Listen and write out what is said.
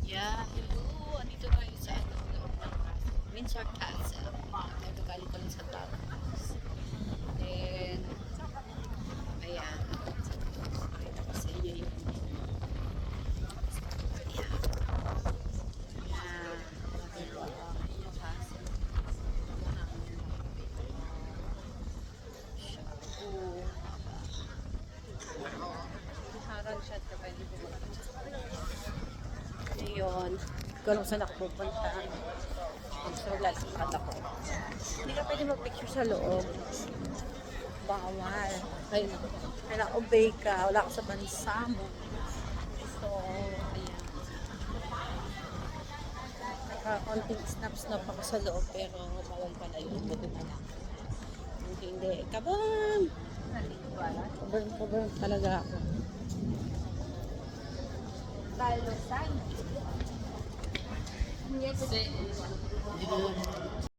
Yeah, hello. Andito tayo sa loob ng Windsor Castle. Ito galing ko lang sa Tapas. Then, ayan. Pakita ko sa inyo yung ayan. Ayan. Yung castle. Harang siya. Pwede ko ayun. Ikaw lang saan ako pupunta. So, lalakad ako. Hindi ka pwede mag-picture sa loob. Bawal. Kaya obey ka. Wala ka sa bansa mo. So, ayan. Naka-konting snap-snap ako sa loob pero bawal pala yun. Buti na lang. Hindi. Kabang! Kabang talaga ako. Balosan. Yes.